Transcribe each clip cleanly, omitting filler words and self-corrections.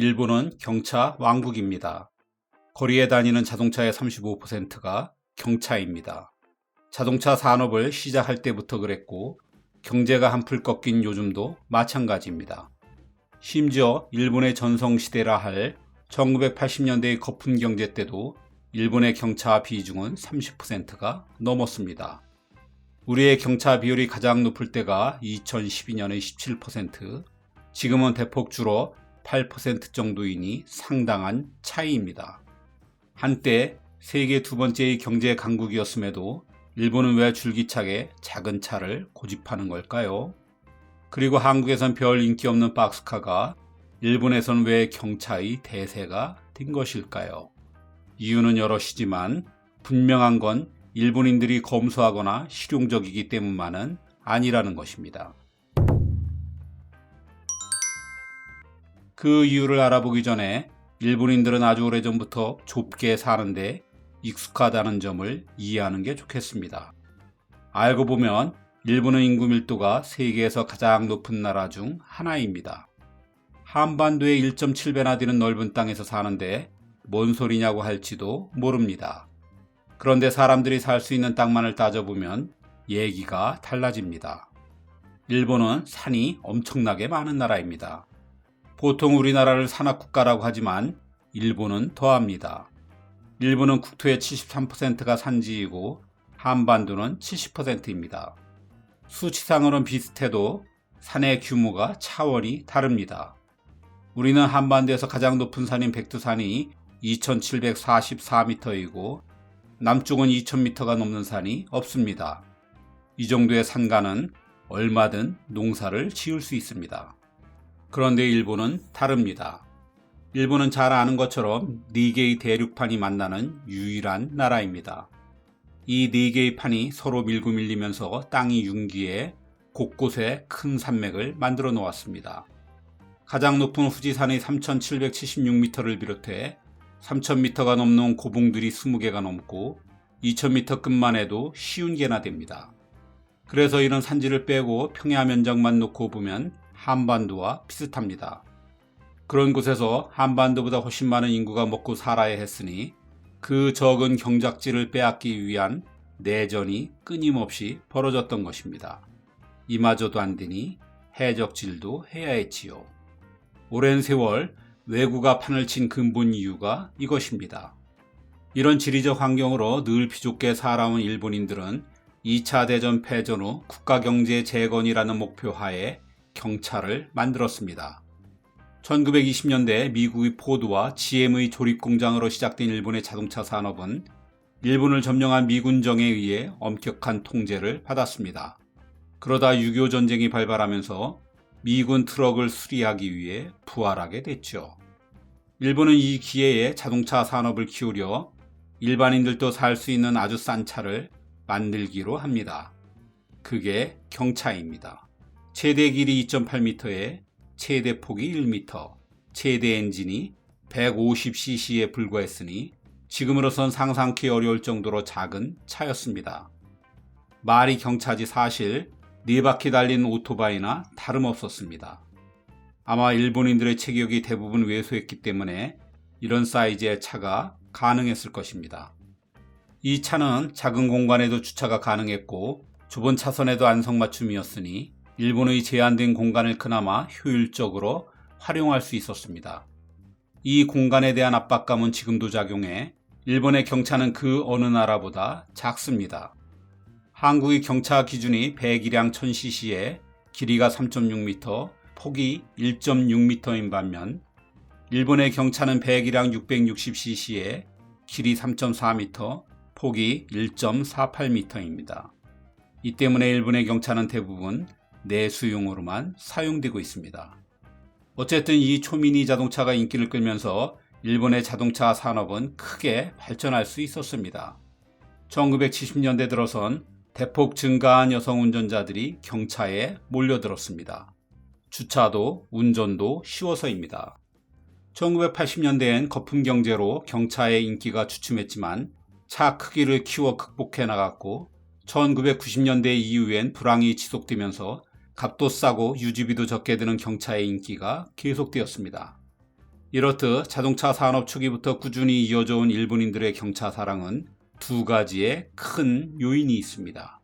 일본은 경차 왕국입니다. 거리에 다니는 자동차의 35%가 경차입니다. 자동차 산업을 시작할 때부터 그랬고 경제가 한풀 꺾인 요즘도 마찬가지입니다. 심지어 일본의 전성시대라 할 1980년대의 거품 경제 때도 일본의 경차 비중은 30%가 넘었습니다. 우리의 경차 비율이 가장 높을 때가 2012년의 17%, 지금은 대폭 줄어 8% 정도이니 상당한 차이입니다. 한때 세계 두 번째의 경제 강국이었음에도 일본은 왜 줄기차게 작은 차를 고집하는 걸까요? 그리고 한국에선 별 인기 없는 박스카가 일본에선 왜 경차의 대세가 된 것일까요? 이유는 여럿이지만 분명한 건 일본인들이 검소하거나 실용적이기 때문만은 아니라는 것입니다. 그 이유를 알아보기 전에 일본인들은 아주 오래전부터 좁게 사는데 익숙하다는 점을 이해하는 게 좋겠습니다. 알고 보면 일본의 인구 밀도가 세계에서 가장 높은 나라 중 하나입니다. 한반도의 1.7배나 되는 넓은 땅에서 사는데 뭔 소리냐고 할지도 모릅니다. 그런데 사람들이 살 수 있는 땅만을 따져보면 얘기가 달라집니다. 일본은 산이 엄청나게 많은 나라입니다. 보통 우리나라를 산악국가라고 하지만 일본은 더합니다. 일본은 국토의 73%가 산지이고 한반도는 70%입니다. 수치상으로는 비슷해도 산의 규모가 차원이 다릅니다. 우리는 한반도에서 가장 높은 산인 백두산이 2744m이고 남쪽은 2000m가 넘는 산이 없습니다. 이 정도의 산가는 얼마든 농사를 지을 수 있습니다. 그런데 일본은 다릅니다. 일본은 잘 아는 것처럼 4개의 대륙판이 만나는 유일한 나라입니다. 이 4개의 판이 서로 밀고 밀리면서 땅이 융기에 곳곳에 큰 산맥을 만들어 놓았습니다. 가장 높은 후지산의 3776m를 비롯해 3000m가 넘는 고봉들이 20개가 넘고 2000m 끝만 해도 50개나 됩니다. 그래서 이런 산지를 빼고 평야 면적만 놓고 보면 한반도와 비슷합니다. 그런 곳에서 한반도보다 훨씬 많은 인구가 먹고 살아야 했으니 그 적은 경작지를 빼앗기 위한 내전이 끊임없이 벌어졌던 것입니다. 이마저도 안 되니 해적질도 해야 했지요. 오랜 세월 왜구가 판을 친 근본 이유가 이것입니다. 이런 지리적 환경으로 늘 비좁게 살아온 일본인들은 2차 대전 패전 후 국가경제 재건이라는 목표 하에 경차를 만들었습니다. 1920년대 미국의 포드와 GM의 조립공장으로 시작된 일본의 자동차 산업은 일본을 점령한 미군정에 의해 엄격한 통제를 받았습니다. 그러다 6.25 전쟁이 발발하면서 미군 트럭을 수리하기 위해 부활하게 됐죠. 일본은 이 기회에 자동차 산업을 키우려 일반인들도 살 수 있는 아주 싼 차를 만들기로 합니다. 그게 경차입니다. 최대 길이 2.8m에 최대 폭이 1m, 최대 엔진이 150cc에 불과했으니 지금으로선 상상하기 어려울 정도로 작은 차였습니다. 말이 경차지 사실 4바퀴 달린 오토바이나 다름없었습니다. 아마 일본인들의 체격이 대부분 왜소했기 때문에 이런 사이즈의 차가 가능했을 것입니다. 이 차는 작은 공간에도 주차가 가능했고 좁은 차선에도 안성맞춤이었으니 일본의 제한된 공간을 그나마 효율적으로 활용할 수 있었습니다. 이 공간에 대한 압박감은 지금도 작용해 일본의 경차는 그 어느 나라보다 작습니다. 한국의 경차 기준이 배기량 1000cc에 길이가 3.6m, 폭이 1.6m인 반면 일본의 경차는 배기량 660cc에 길이 3.4m, 폭이 1.48m입니다. 이 때문에 일본의 경차는 대부분 내수용으로만 사용되고 있습니다. 어쨌든 이 초미니 자동차가 인기를 끌면서 일본의 자동차 산업은 크게 발전할 수 있었습니다. 1970년대 들어선 대폭 증가한 여성 운전자들이 경차에 몰려들었습니다. 주차도 운전도 쉬워서입니다. 1980년대엔 거품 경제로 경차의 인기가 주춤했지만 차 크기를 키워 극복해 나갔고 1990년대 이후엔 불황이 지속되면서 값도 싸고 유지비도 적게 드는 경차의 인기가 계속되었습니다. 이렇듯 자동차 산업 초기부터 꾸준히 이어져 온 일본인들의 경차 사랑은 두 가지의 큰 요인이 있습니다.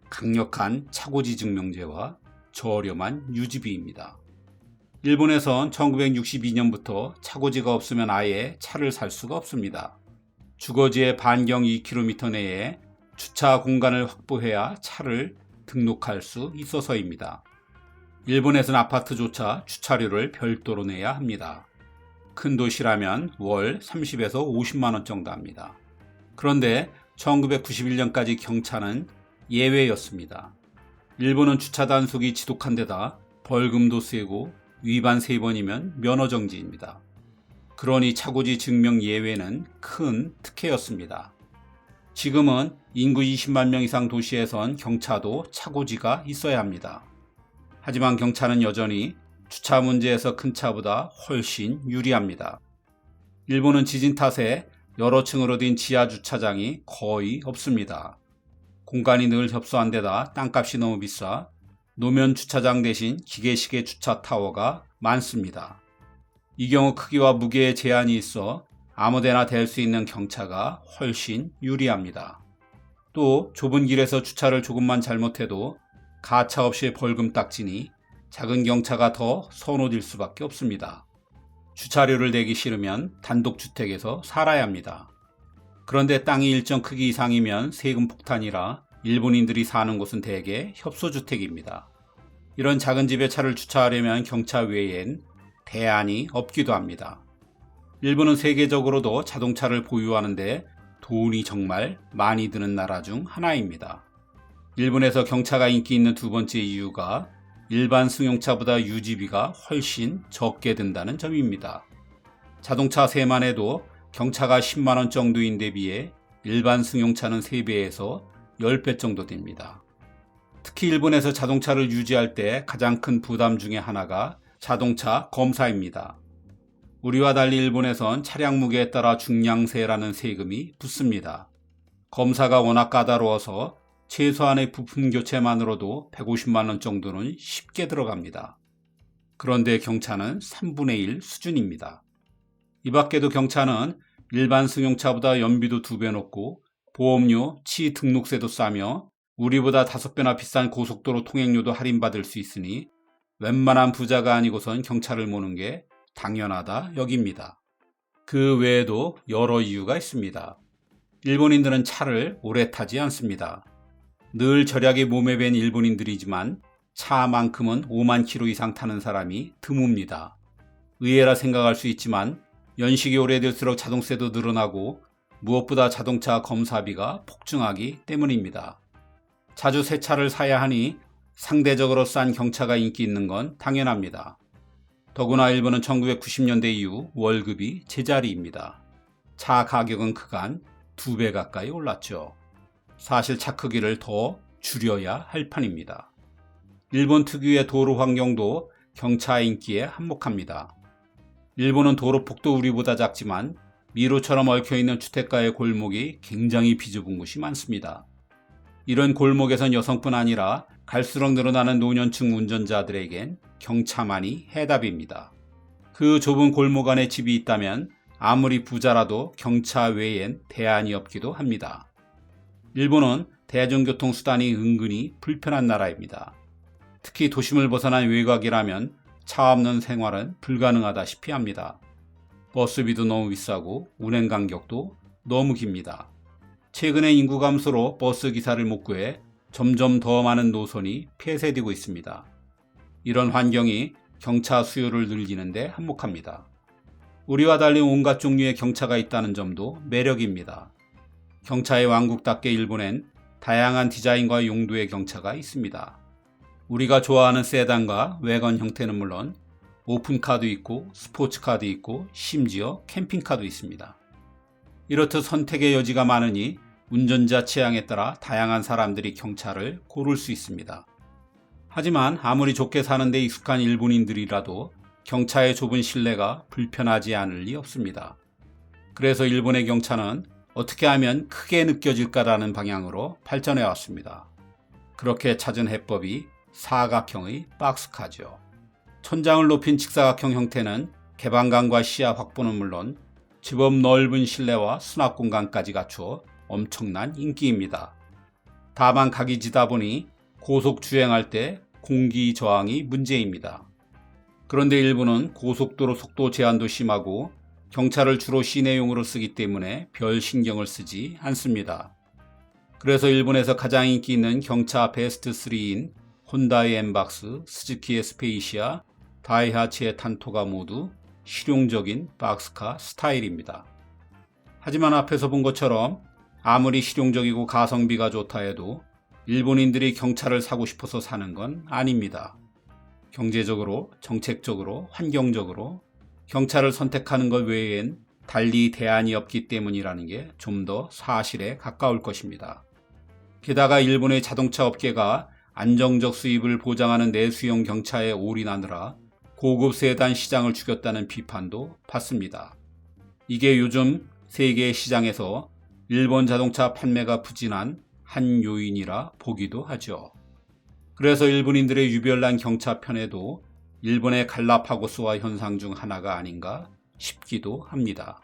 강력한 차고지 증명제와 저렴한 유지비입니다. 일본에선 1962년부터 차고지가 없으면 아예 차를 살 수가 없습니다. 주거지의 반경 2km 내에 주차 공간을 확보해야 차를 등록할 수 있어서입니다. 일본에서는 아파트조차 주차료를 별도로 내야 합니다. 큰 도시라면 월 30에서 50만 원 정도 합니다. 그런데 1991년까지 경차는 예외였습니다. 일본은 주차 단속이 지독한 데다 벌금도 세고 위반 3번이면 면허정지입니다. 그러니 차고지 증명 예외는 큰 특혜였습니다. 지금은 인구 20만 명 이상 도시에선 경차도 차고지가 있어야 합니다. 하지만 경차는 여전히 주차 문제에서 큰 차보다 훨씬 유리합니다. 일본은 지진 탓에 여러 층으로 된 지하 주차장이 거의 없습니다. 공간이 늘 협소한 데다 땅값이 너무 비싸 노면 주차장 대신 기계식의 주차 타워가 많습니다. 이 경우 크기와 무게에 제한이 있어 아무데나 댈 수 있는 경차가 훨씬 유리합니다. 또 좁은 길에서 주차를 조금만 잘못해도 가차 없이 벌금 딱지니 작은 경차가 더 선호될 수밖에 없습니다. 주차료를 내기 싫으면 단독주택에서 살아야 합니다. 그런데 땅이 일정 크기 이상이면 세금 폭탄이라 일본인들이 사는 곳은 대개 협소주택입니다. 이런 작은 집에 차를 주차하려면 경차 외엔 대안이 없기도 합니다. 일본은 세계적으로도 자동차를 보유하는데 돈이 정말 많이 드는 나라 중 하나입니다. 일본에서 경차가 인기 있는 두 번째 이유가 일반 승용차보다 유지비가 훨씬 적게 든다는 점입니다. 자동차 세만 해도 경차가 10만 원 정도인 데 비해 일반 승용차는 3배에서 10배 정도 됩니다. 특히 일본에서 자동차를 유지할 때 가장 큰 부담 중에 하나가 자동차 검사입니다. 우리와 달리 일본에선 차량 무게에 따라 중량세라는 세금이 붙습니다. 검사가 워낙 까다로워서 최소한의 부품 교체만으로도 150만 원 정도는 쉽게 들어갑니다. 그런데 경차는 3분의 1 수준입니다. 이 밖에도 경차는 일반 승용차보다 연비도 2배 높고 보험료, 취등록세도 싸며 우리보다 5배나 비싼 고속도로 통행료도 할인받을 수 있으니 웬만한 부자가 아니고선 경차를 모는 게 당연하다 여깁니다. 그 외에도 여러 이유가 있습니다. 일본인들은 차를 오래 타지 않습니다. 늘 절약에 몸에 밴 일본인들이지만 차만큼은 5만 킬로 이상 타는 사람이 드뭅니다. 의외라 생각할 수 있지만 연식이 오래될수록 자동세도 늘어나고 무엇보다 자동차 검사비가 폭증하기 때문입니다. 자주 새 차를 사야 하니 상대적으로 싼 경차가 인기 있는 건 당연합니다. 더구나 일본은 1990년대 이후 월급이 제자리입니다. 차 가격은 그간 2배 가까이 올랐죠. 사실 차 크기를 더 줄여야 할 판입니다. 일본 특유의 도로 환경도 경차 인기에 한몫합니다. 일본은 도로폭도 우리보다 작지만 미로처럼 얽혀있는 주택가의 골목이 굉장히 비좁은 곳이 많습니다. 이런 골목에선 여성뿐 아니라 갈수록 늘어나는 노년층 운전자들에겐 경차만이 해답입니다. 그 좁은 골목 안에 집이 있다면 아무리 부자라도 경차 외엔 대안이 없기도 합니다. 일본은 대중교통수단이 은근히 불편한 나라입니다. 특히 도심을 벗어난 외곽이라면 차 없는 생활은 불가능하다시피 합니다. 버스비도 너무 비싸고 운행 간격도 너무 깁니다. 최근에 인구 감소로 버스 기사를 못 구해 점점 더 많은 노선이 폐쇄되고 있습니다. 이런 환경이 경차 수요를 늘리는데 한몫합니다. 우리와 달리 온갖 종류의 경차가 있다는 점도 매력입니다. 경차의 왕국답게 일본엔 다양한 디자인과 용도의 경차가 있습니다. 우리가 좋아하는 세단과 외건 형태는 물론 오픈카도 있고 스포츠카도 있고 심지어 캠핑카도 있습니다. 이렇듯 선택의 여지가 많으니 운전자 취향에 따라 다양한 사람들이 경차를 고를 수 있습니다. 하지만 아무리 좋게 사는 데 익숙한 일본인들이라도 경차의 좁은 실내가 불편하지 않을 리 없습니다. 그래서 일본의 경차는 어떻게 하면 크게 느껴질까라는 방향으로 발전해 왔습니다. 그렇게 찾은 해법이 사각형의 박스카죠. 천장을 높인 직사각형 형태는 개방감과 시야 확보는 물론 제법 넓은 실내와 수납 공간까지 갖추어 엄청난 인기입니다. 다만 각이지다 보니 고속 주행할 때 공기 저항이 문제입니다. 그런데 일본은 고속도로 속도 제한도 심하고 경차를 주로 시내용으로 쓰기 때문에 별 신경을 쓰지 않습니다. 그래서 일본에서 가장 인기 있는 경차 베스트 3인 혼다의 엠박스, 스즈키의 스페이시아, 다이하치의 탄토가 모두 실용적인 박스카 스타일입니다. 하지만 앞에서 본 것처럼 아무리 실용적이고 가성비가 좋다 해도 일본인들이 경차를 사고 싶어서 사는 건 아닙니다. 경제적으로, 정책적으로, 환경적으로 경차를 선택하는 것 외엔 달리 대안이 없기 때문이라는 게 좀 더 사실에 가까울 것입니다. 게다가 일본의 자동차 업계가 안정적 수입을 보장하는 내수용 경차에 올인하느라 고급 세단 시장을 죽였다는 비판도 받습니다. 이게 요즘 세계 시장에서 일본 자동차 판매가 부진한 한 요인이라 보기도 하죠. 그래서 일본인들의 유별난 경차 편에도 일본의 갈라파고스화 현상 중 하나가 아닌가 싶기도 합니다.